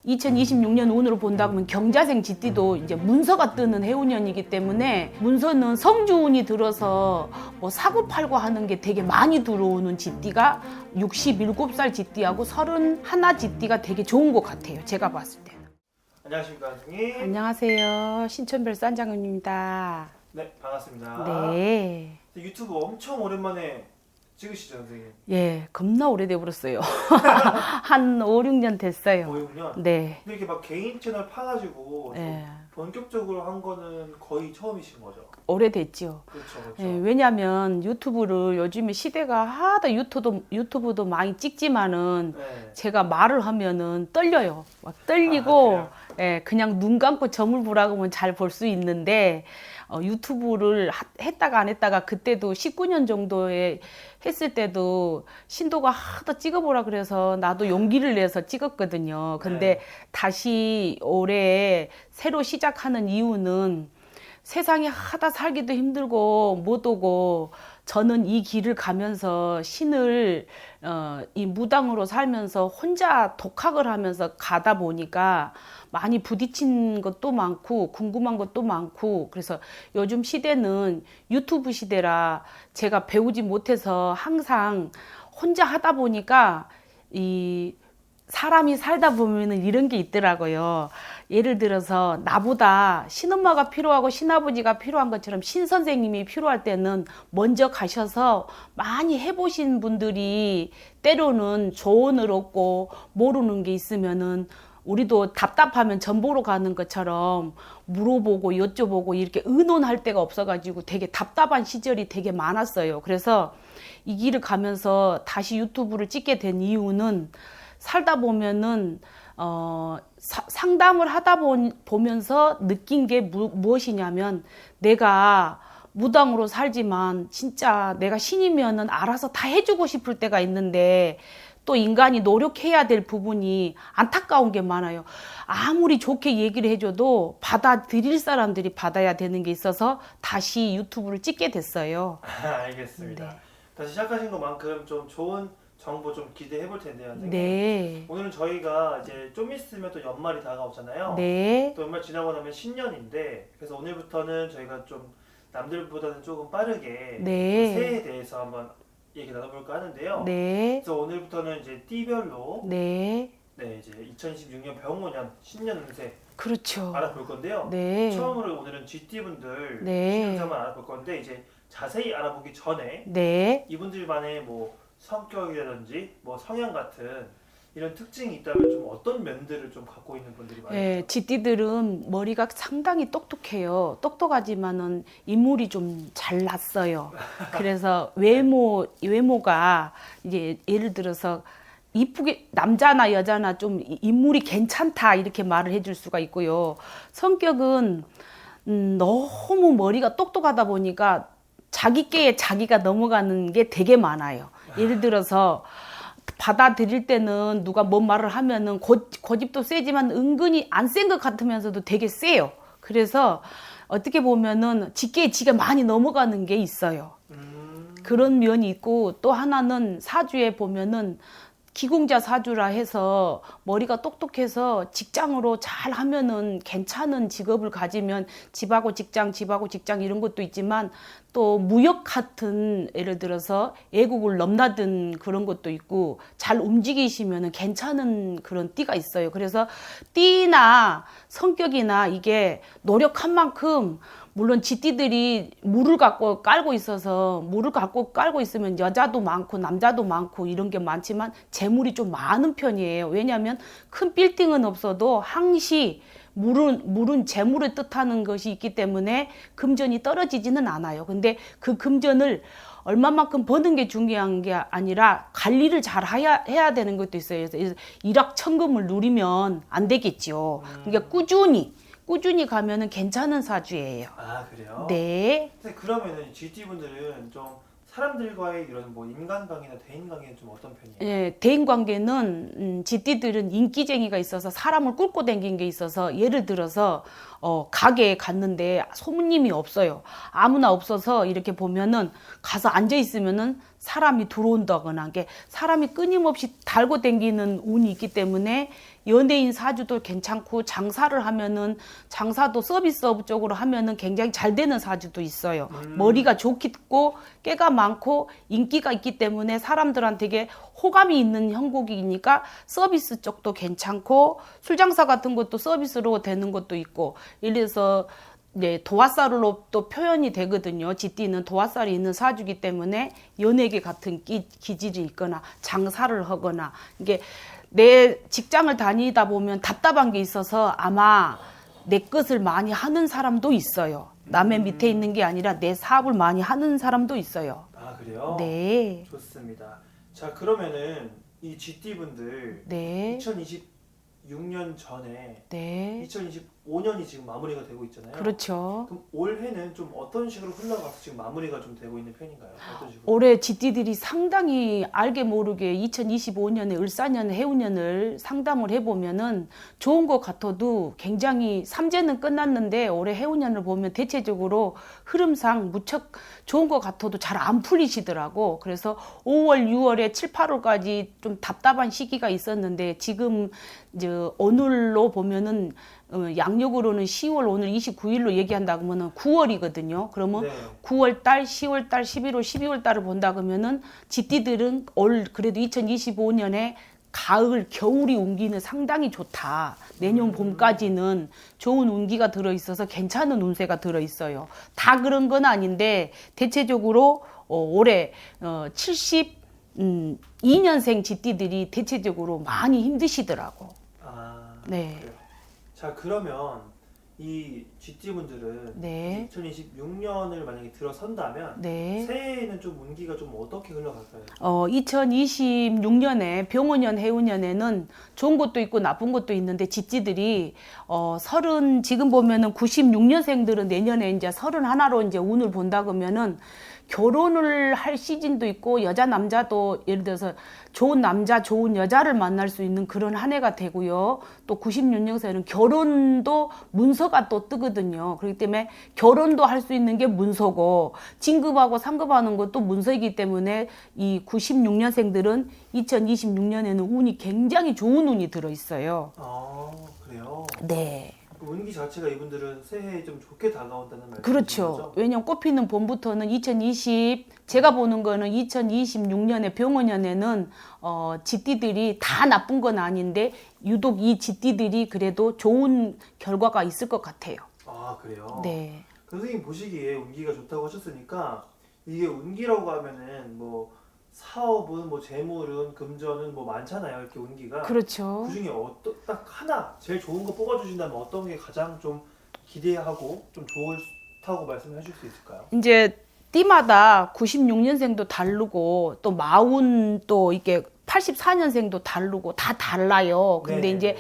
2026년 운으로 본다 그러면 경자생 GT도 이제 문서가 뜨는 해운년이기 때문에 문서는 성주운이 들어서 뭐 사고팔고 하는 게 되게 많이 들어오는 GT가 67살 GT하고 31 GT가 되게 좋은 것 같아요. 제가 봤을 때는. 안녕하십니까, 선생님. 안녕하세요. 신천별 싼장님입니다. 네, 반갑습니다. 네. 유튜브 엄청 오랜만에 찍으시죠, 선생님? 예, 겁나 오래돼 버렸어요. 한 5, 6년 됐어요. 5, 6년? 네. 근데 이렇게 막 개인 채널 파가지고 좀 예. 본격적으로 한 거는 거의 처음이신 거죠? 오래됐죠. 그렇죠, 그렇죠. 예, 왜냐하면 유튜브를 요즘에 시대가 하다 유튜브도 많이 찍지만은 네. 제가 말을 하면은 떨려요. 막 떨리고 예, 그냥 눈 감고 점을 보라고 하면 잘 볼 수 있는데 유튜브를 했다가 안 했다가 그때도 19년 정도에 했을 때도 신도가 하다 찍어보라 그래서 나도 용기를 내서 찍었거든요. 근데 다시 올해 새로 시작하는 이유는 세상에 하다 살기도 힘들고 못 오고 저는 이 길을 가면서 신을 이 무당으로 살면서 혼자 독학을 하면서 가다 보니까 많이 부딪힌 것도 많고 궁금한 것도 많고 그래서 요즘 시대는 유튜브 시대라 제가 배우지 못해서 항상 혼자 하다 보니까 이 사람이 살다 보면은 이런 게 있더라고요. 예를 들어서 나보다 신엄마가 필요하고 신아버지가 필요한 것처럼 신선생님이 필요할 때는 먼저 가셔서 많이 해보신 분들이 때로는 조언을 얻고 모르는 게 있으면은 우리도 답답하면 전 보러 가는 것처럼 물어보고 여쭤보고 이렇게 의논할 데가 없어가지고 되게 답답한 시절이 되게 많았어요. 그래서 이 길을 가면서 다시 유튜브를 찍게 된 이유는 살다 보면은 상담을 하다 보면서 느낀 게 무엇이냐면 내가 무당으로 살지만 진짜 내가 신이면은 알아서 다 해주고 싶을 때가 있는데 또 인간이 노력해야 될 부분이 안타까운 게 많아요. 아무리 좋게 얘기를 해줘도 받아들일 사람들이 받아야 되는 게 있어서 다시 유튜브를 찍게 됐어요. 알겠습니다. 네. 다시 시작하신 것만큼 좀 좋은 정보 좀 기대해 볼 텐데요, 선생님. 네. 오늘은 저희가 이제 좀 있으면 또 연말이 다가오잖아요. 네. 또 연말 지나고 나면 신년인데 그래서 오늘부터는 저희가 좀 남들보다는 조금 빠르게 네. 새해에 대해서 한번 얘기 나눠볼까 하는데요. 네. 그래서 오늘부터는 이제 띠별로 네. 이제 2026년 병오년 신년 운세 그렇죠. 알아볼 건데요. 네. 처음으로 오늘은 GT분들 네. 신운세만 알아볼 건데 이제 자세히 알아보기 전에 네. 이분들만의 뭐 성격이라든지 뭐 성향 같은 이런 특징이 있다면 좀 어떤 면들을 좀 갖고 있는 분들이 많아요? 예, 쥐띠들은 머리가 상당히 똑똑해요. 똑똑하지만은 인물이 좀 잘났어요. 그래서 외모가 이제 예를 들어서 이쁘게 남자나 여자나 좀 인물이 괜찮다 이렇게 말을 해줄 수가 있고요. 성격은 너무 머리가 똑똑하다 보니까 자기께에 자기가 넘어가는 게 되게 많아요. 예를 들어서 받아들일 때는 누가 뭔 말을 하면은 고집도 세지만 은근히 안 센 것 같으면서도 되게 세요. 그래서 어떻게 보면은 지께에 지가 많이 넘어가는 게 있어요. 그런 면이 있고 또 하나는 사주에 보면은 기공자 사주라 해서 머리가 똑똑해서 직장으로 잘 하면은 괜찮은 직업을 가지면 집하고 직장 이런 것도 있지만 또 무역 같은 예를 들어서 애국을 넘나든 그런 것도 있고 잘 움직이시면은 괜찮은 그런 띠가 있어요. 그래서 띠나 성격이나 이게 노력한 만큼 물론 지띠들이 물을 갖고 깔고 있으면 여자도 많고 남자도 많고 이런 게 많지만 재물이 좀 많은 편이에요. 왜냐하면 큰 빌딩은 없어도 항시 물은 재물을 뜻하는 것이 있기 때문에 금전이 떨어지지는 않아요. 근데 그 금전을 얼마만큼 버는 게 중요한 게 아니라 관리를 잘 해야 되는 것도 있어요. 그래서 일확천금을 누리면 안 되겠죠. 그러니까 꾸준히 가면은 괜찮은 사주예요. 아, 그래요? 네. 근데 그러면은 GT분들은 좀 사람들과의 이런 뭐 인간관계나 대인관계는 좀 어떤 편이에요? 예, 대인관계는 쥐띠들은 인기쟁이가 있어서 사람을 꿇고 다니는 게 있어서 예를 들어서 가게에 갔는데 손님이 없어요. 아무나 없어서 이렇게 보면은 가서 앉아 있으면은 사람이 들어온다거나 이게 사람이 끊임없이 달고 댕기는 운이 있기 때문에 연예인 사주도 괜찮고 장사를 하면은 장사도 서비스업 쪽으로 하면은 굉장히 잘 되는 사주도 있어요. 머리가 좋고 깨가 많고 인기가 있기 때문에 사람들한테 호감이 있는 형국이니까 서비스 쪽도 괜찮고 술 장사 같은 것도 서비스로 되는 것도 있고 이래서 네, 도화살로 또 표현이 되거든요. 쥐띠는 도화살이 있는 사주기 때문에 연예계 같은 기질이 있거나 장사를 하거나 이게 내 직장을 다니다 보면 답답한 게 있어서 아마 내 것을 많이 하는 사람도 있어요. 남의 밑에 있는 게 아니라 내 사업을 많이 하는 사람도 있어요. 아, 그래요? 네. 좋습니다. 자, 그러면은 이 GT 분들 네. 2026년 전에 네. 2025년이 지금 마무리가 되고 있잖아요. 그렇죠. 그럼 올해는 좀 어떤 식으로 흘러가서 지금 마무리가 좀 되고 있는 편인가요? 어떤 식으로? 올해 GT들이 상당히 알게 모르게 2025년에 을사년 해운년을 상담을 해보면은 좋은 것 같아도 굉장히 삼재는 끝났는데 올해 해운년을 보면 대체적으로 흐름상 무척 좋은 것 같아도 잘 안 풀리시더라고. 그래서 5월, 6월에 7, 8월까지 좀 답답한 시기가 있었는데 지금 이제 오늘로 보면은 양력으로는 10월 오늘 29일로 얘기한다 그러면은 9월이거든요. 그러면 네. 9월 달, 10월 달, 11월, 12월 달을 본다 그러면은 쥐띠들은 올 그래도 2025년에 가을, 겨울이 운기는 상당히 좋다. 내년 봄까지는 좋은 운기가 들어 있어서 괜찮은 운세가 들어 있어요. 다 그런 건 아닌데 대체적으로 올해 72년생 쥐띠들이 대체적으로 많이 힘드시더라고. 아, 네. 그래요. 자, 그러면 이 GT 분들은 네. 2026년을 만약에 들어선다면 네. 새해에는 좀 운기가 좀 어떻게 흘러갈까요? 2026년에 병원년 해운년에는 좋은 것도 있고 나쁜 것도 있는데 쥐띠들이 지금 보면은 96년생들은 내년에 이제 31로 이제 운을 본다 그러면은 결혼을 할 시즌도 있고 여자 남자도 예를 들어서 좋은 남자 좋은 여자를 만날 수 있는 그런 한 해가 되고요. 또 96년생은 결혼도 문서가 또 뜨거든요. 그렇기 때문에 결혼도 할 수 있는 게 문서고 진급하고 상급하는 것도 문서이기 때문에 이 96년생들은 2026년에는 운이 굉장히 좋은 운이 들어있어요. 아, 그래요? 네. 운기 자체가 이분들은 새해에 좀 좋게 다가온다는 말씀이신 그렇죠. 거죠? 왜냐면 꽃피는 봄부터는 제가 보는 거는 2026년에 병원년에는 쥐띠들이 다 나쁜 건 아닌데 유독 이 쥐띠들이 그래도 좋은 결과가 있을 것 같아요. 아, 그래요? 네. 선생님 보시기에 운기가 좋다고 하셨으니까 이게 운기라고 하면은 뭐 사업은 뭐 재물은 금전은 뭐 많잖아요. 이렇게 운기가. 그렇죠. 그 중에 딱 하나 제일 좋은 거 뽑아주신다면 어떤 게 가장 좀 기대하고 좀 좋다고 말씀해 주실 수 있을까요? 이제 띠마다 96년생도 다르고 또 마운 또 이게 84년생도 다르고 다 달라요. 근데 네네네. 이제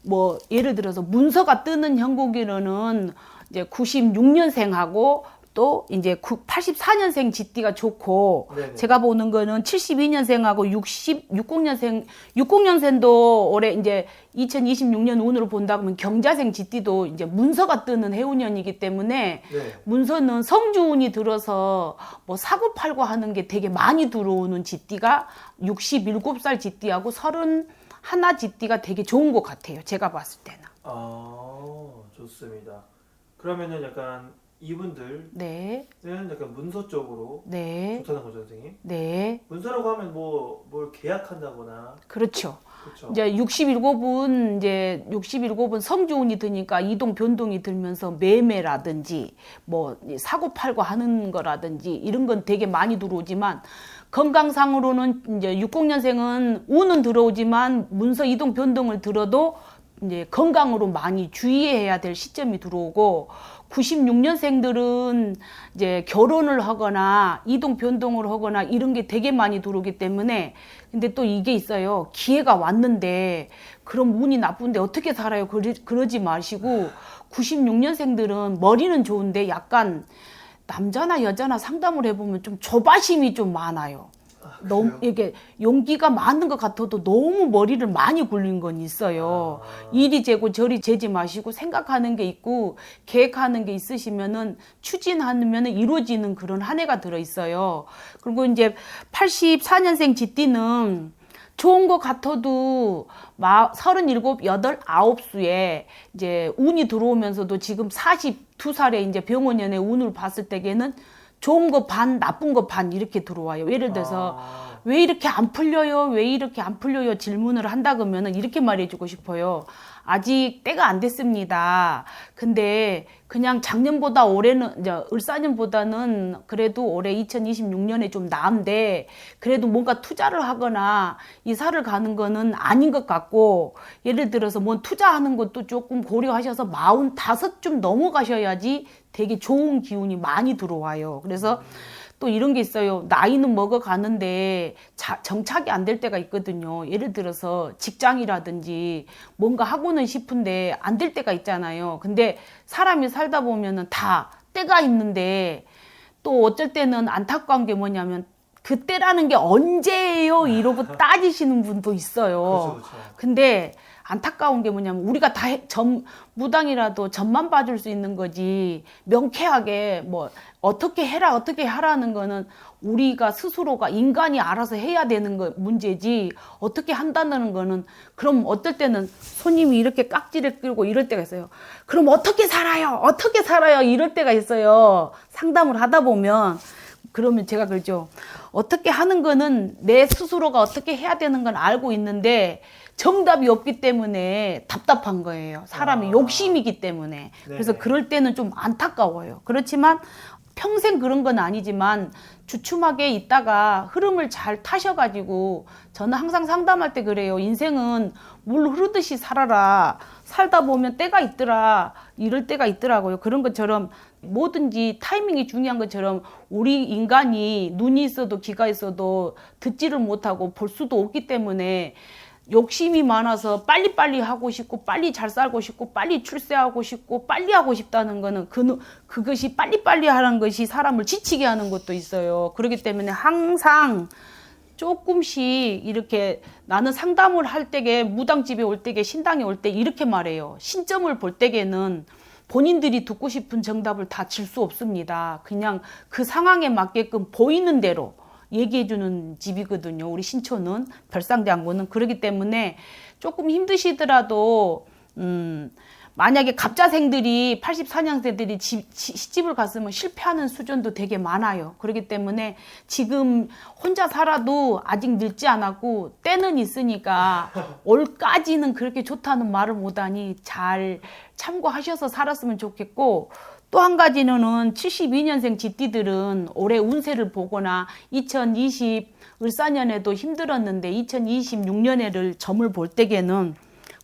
뭐 예를 들어서 문서가 뜨는 형국이로는 이제 96년생하고 또 이제 84년생 쥐띠가 좋고 네네. 제가 보는 거는 72년생하고 60년생도 올해 이제 2026년 운으로 본다 그러면 경자생 쥐띠도 이제 문서가 뜨는 해운년이기 때문에 네. 문서는 성주운이 들어서 뭐 사고 팔고 하는 게 되게 많이 들어오는 쥐띠가 67살 쥐띠하고 31 쥐띠가 되게 좋은 것 같아요. 제가 봤을 때는. 아, 좋습니다. 그러면은 약간 이분들은 네. 약간 문서 쪽으로 네. 좋다는 거죠, 선생님? 네. 문서라고 하면 뭐 뭘 계약한다거나 그렇죠. 그렇죠. 이제 67은 성주운이 드니까 이동 변동이 들면서 매매라든지 뭐 사고 팔고 하는 거라든지 이런 건 되게 많이 들어오지만 건강상으로는 이제 60년생은 운은 들어오지만 문서 이동 변동을 들어도 이제 건강으로 많이 주의해야 될 시점이 들어오고 96년생들은 이제 결혼을 하거나 이동 변동을 하거나 이런 게 되게 많이 들어오기 때문에 근데 또 이게 있어요. 기회가 왔는데 그럼 운이 나쁜데 어떻게 살아요? 그러지 마시고 96년생들은 머리는 좋은데 약간 남자나 여자나 상담을 해보면 좀 조바심이 좀 많아요. 너무 그래요? 이게 용기가 많은 것 같아도 너무 머리를 많이 굴린 건 있어요. 이리 재고 저리 재지 마시고 생각하는 게 있고 계획하는 게 있으시면은 추진하면은 이루어지는 그런 한 해가 들어 있어요. 그리고 이제 84년생 쥐띠는 좋은 것 같아도 37, 8, 9수에 이제 운이 들어오면서도 지금 42살에 이제 병원년에 운을 봤을 때에는 좋은 거 반, 나쁜 거 반 이렇게 들어와요. 예를 들어서 왜 이렇게 안 풀려요? 왜 이렇게 안 풀려요? 질문을 한다 그러면은 이렇게 말해주고 싶어요. 아직 때가 안 됐습니다. 근데 그냥 작년보다 올해는 이제 을사년보다는 그래도 올해 2026년에 좀 나은데 그래도 뭔가 투자를 하거나 이사를 가는 거는 아닌 것 같고 예를 들어서 뭐 투자하는 것도 조금 고려하셔서 45좀 넘어가셔야지 되게 좋은 기운이 많이 들어와요. 그래서 또 이런 게 있어요. 나이는 먹어가는데 정착이 안 될 때가 있거든요. 예를 들어서 직장이라든지 뭔가 하고는 싶은데 안 될 때가 있잖아요. 근데 사람이 살다 보면은 다 때가 있는데 또 어쩔 때는 안타까운 게 뭐냐면 그때라는 게 언제예요? 이러고 따지시는 분도 있어요. 그렇죠, 그렇죠. 근데 안타까운 게 뭐냐면 우리가 다 무당이라도 점만 봐줄 수 있는 거지 명쾌하게 뭐 어떻게 해라 어떻게 하라는 거는 우리가 스스로가 인간이 알아서 해야 되는 거 문제지 어떻게 한다는 거는 그럼 어떨 때는 손님이 이렇게 깍지를 끌고 이럴 때가 있어요. 그럼 어떻게 살아요? 어떻게 살아요? 이럴 때가 있어요. 상담을 하다 보면 그러면 제가 그러죠. 어떻게 하는 거는 내 스스로가 어떻게 해야 되는 건 알고 있는데 정답이 없기 때문에 답답한 거예요. 사람이 욕심이기 때문에. 그래서 네네. 그럴 때는 좀 안타까워요. 그렇지만 평생 그런 건 아니지만 주춤하게 있다가 흐름을 잘 타셔가지고 저는 항상 상담할 때 그래요. 인생은 물 흐르듯이 살아라. 살다 보면 때가 있더라. 이럴 때가 있더라고요. 그런 것처럼 뭐든지 타이밍이 중요한 것처럼 우리 인간이 눈이 있어도 귀가 있어도 듣지를 못하고 볼 수도 없기 때문에 욕심이 많아서 빨리빨리 하고 싶고 빨리 잘 살고 싶고 빨리 출세하고 싶고 빨리 하고 싶다는 거는 그것이 빨리빨리 하는 것이 사람을 지치게 하는 것도 있어요. 그렇기 때문에 항상 조금씩 이렇게 나는 상담을 할 때에 무당집에 올 때에 신당에 올 때 이렇게 말해요. 신점을 볼 때에는 본인들이 듣고 싶은 정답을 다 줄 수 없습니다. 그냥 그 상황에 맞게끔 보이는 대로 얘기해주는 집이거든요. 우리 신촌은 별상장군은 그렇기 때문에 조금 힘드시더라도 만약에 갑자생들이 84년생들이 시집을 갔으면 실패하는 수준도 되게 많아요. 그렇기 때문에 지금 혼자 살아도 아직 늙지 않았고 때는 있으니까 올까지는 그렇게 좋다는 말을 못하니 잘 참고하셔서 살았으면 좋겠고 또 한 가지는 72년생 쥐띠들은 올해 운세를 보거나 2020 을사년에도 힘들었는데 2026년에를 점을 볼 때에는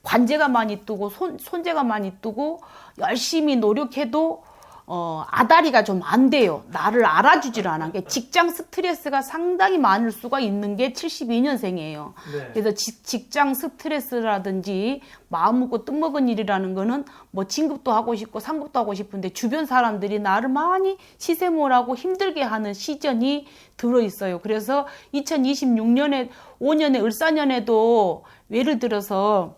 관제가 많이 뜨고 손재가 많이 뜨고 열심히 노력해도 아다리가 좀 안 돼요. 나를 알아주질 않아. 직장 스트레스가 상당히 많을 수가 있는 게 72년생이에요. 네. 그래서 직장 스트레스라든지 마음 먹고 뜻먹은 일이라는 거는 뭐 진급도 하고 싶고 상급도 하고 싶은데 주변 사람들이 나를 많이 시세몰하고 힘들게 하는 시즌이 들어있어요. 그래서 2026년에 5년에 을사년에도 예를 들어서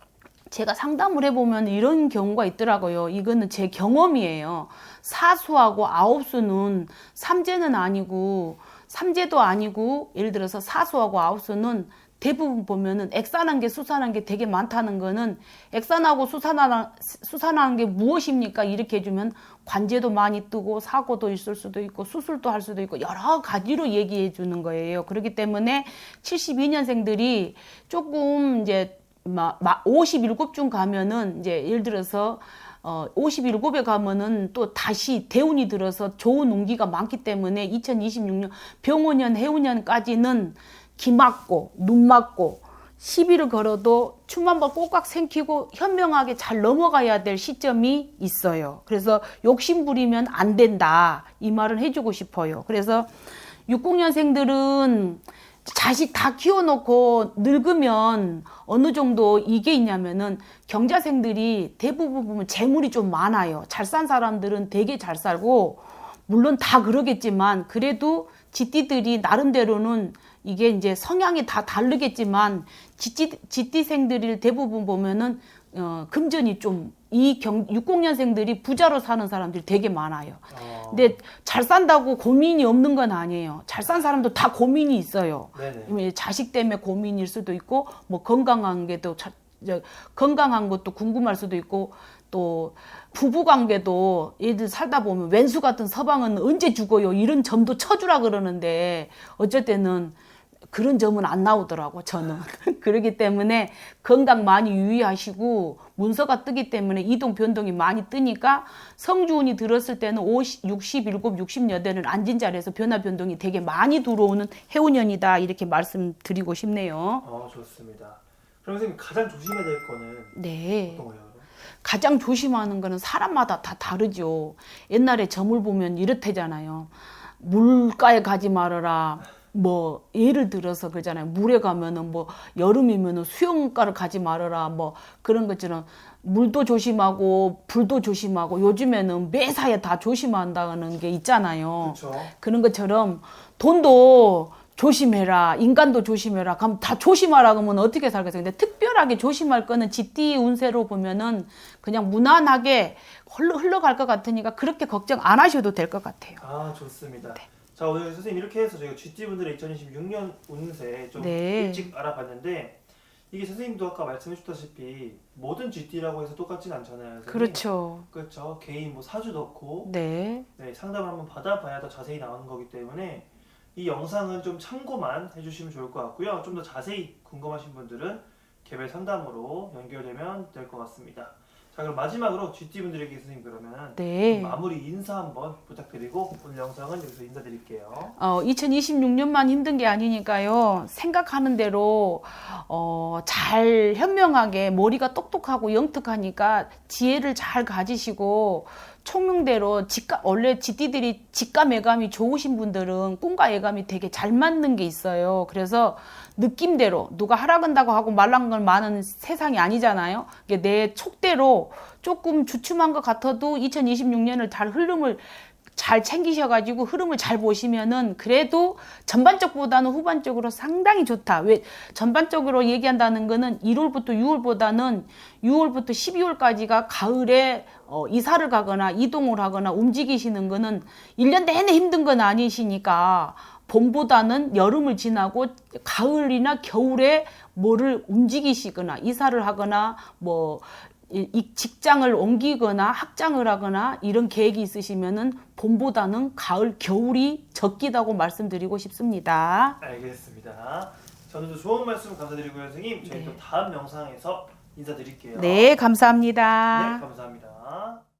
제가 상담을 해보면 이런 경우가 있더라고요. 이거는 제 경험이에요. 사수하고 아홉수는 삼재는 아니고 삼재도 아니고 예를 들어서 사수하고 아홉수는 대부분 보면은 액산한 게 수산한 게 되게 많다는 거는 액산하고 수산한 게 무엇입니까? 이렇게 해주면 관제도 많이 뜨고 사고도 있을 수도 있고 수술도 할 수도 있고 여러 가지로 얘기해 주는 거예요. 그렇기 때문에 72년생들이 조금 이제 57중 가면은 이제 예를 들어서 57에 가면은 또 다시 대운이 들어서 좋은 운기가 많기 때문에 2026년 병오년 해운년까지는 기 맞고 눈 맞고 시비를 걸어도 춤 한번 꼭꽉 생기고 현명하게 잘 넘어가야 될 시점이 있어요. 그래서 욕심 부리면 안 된다 이 말을 해주고 싶어요. 그래서 60년생들은 자식 다 키워놓고 늙으면 어느 정도 이게 있냐면은 경자생들이 대부분 보면 재물이 좀 많아요. 잘 산 사람들은 되게 잘 살고 물론 다 그러겠지만 그래도 쥐띠들이 나름대로는 이게 이제 성향이 다 다르겠지만 쥐띠생들이 대부분 보면은 금전이 좀 60년생들이 부자로 사는 사람들이 되게 많아요. 근데 잘 산다고 고민이 없는 건 아니에요. 잘 산 사람도 다 고민이 있어요. 네네. 자식 때문에 고민일 수도 있고 뭐 건강한 건강한 것도 궁금할 수도 있고 또 부부 관계도 얘들 살다 보면 왼수 같은 서방은 언제 죽어요 이런 점도 쳐주라 그러는데 어쩔 때는 그런 점은 안 나오더라고 저는. 그렇기 때문에 건강 많이 유의하시고 문서가 뜨기 때문에 이동 변동이 많이 뜨니까 성주운이 들었을 때는 67, 60여대는 앉은 자리에서 변화 변동이 되게 많이 들어오는 해운년이다 이렇게 말씀드리고 싶네요. 좋습니다. 그럼 선생님 가장 조심해야 될 거는 네. 어떤 거예요? 가장 조심하는 거는 사람마다 다 다르죠. 옛날에 점을 보면 이렇대잖아요. 물가에 가지 말아라. 뭐 예를 들어서 그러잖아요. 물에 가면은 뭐 여름이면은 수영가를 가지 말아라. 뭐 그런 것처럼 물도 조심하고 불도 조심하고 요즘에는 매사에 다 조심한다는 게 있잖아요. 그렇죠. 그런 것처럼 돈도 조심해라, 인간도 조심해라. 그럼 다 조심하라 그러면 어떻게 살겠어요? 근데 특별하게 조심할 거는 쥐띠 운세로 보면은 그냥 무난하게 흘러갈 것 같으니까 그렇게 걱정 안 하셔도 될 것 같아요. 좋습니다. 네. 자, 오늘 선생님 이렇게 해서 저희가 쥐띠분들의 2026년 운세 좀 네. 일찍 알아봤는데 이게 선생님도 아까 말씀해 주셨다시피 모든 쥐띠라고 해서 똑같진 않잖아요. 선생님. 그렇죠. 그렇죠. 개인 뭐 사주 넣고 네. 상담을 한번 받아봐야 더 자세히 나오는 거기 때문에 이 영상은 좀 참고만 해주시면 좋을 것 같고요. 좀 더 자세히 궁금하신 분들은 개별 상담으로 연결되면 될 것 같습니다. 자, 그럼 마지막으로 쥐띠분들에게 선생님 그러면 네. 마무리 인사 한번 부탁드리고 오늘 영상은 여기서 인사드릴게요. 2026년만 힘든 게 아니니까요. 생각하는 대로 잘 현명하게 머리가 똑똑하고 영특하니까 지혜를 잘 가지시고 총명대로 원래 쥐띠들이 직감 예감이 좋으신 분들은 꿈과 예감이 되게 잘 맞는 게 있어요. 그래서 느낌대로 누가 하라근다고 하고 말란 걸 많은 세상이 아니잖아요. 내 촉대로 조금 주춤한 것 같아도 2026년을 흐름을 잘 챙기셔가지고 흐름을 잘 보시면은 그래도 전반적보다는 후반적으로 상당히 좋다. 왜 전반적으로 얘기한다는 거는 1월부터 6월보다는 6월부터 12월까지가 가을에 이사를 가거나 이동을 하거나 움직이시는 거는 1년 내내 힘든 건 아니시니까 봄보다는 여름을 지나고 가을이나 겨울에 뭐를 움직이시거나 이사를 하거나 뭐 이 직장을 옮기거나 학장을 하거나 이런 계획이 있으시면은 봄보다는 가을, 겨울이 적기다고 말씀드리고 싶습니다. 알겠습니다. 저는 좋은 말씀 감사드리고요, 선생님. 저희 또 다음 영상에서 인사드릴게요. 네, 감사합니다. 네, 감사합니다.